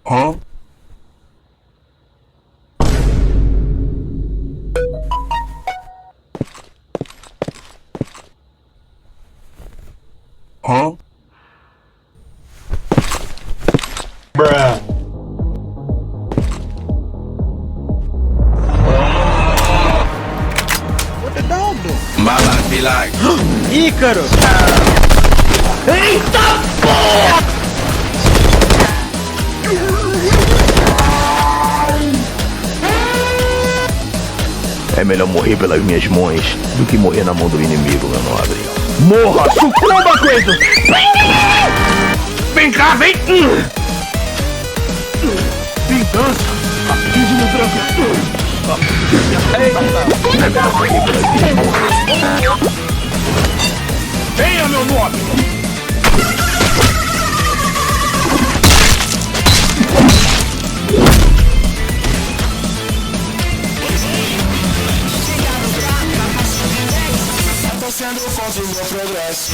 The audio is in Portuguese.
Hã? Hã? Bruh. What the dog do? My life be like. Ícaro! Eita porra! É melhor morrer pelas minhas mãos do que morrer na mão do inimigo, meu nobre. Morra! Sucumba, Kratos! Vem cá, vem! Vingança! Aqui de no branco! Venha, meu nobre! Sendo fonte do meu progresso.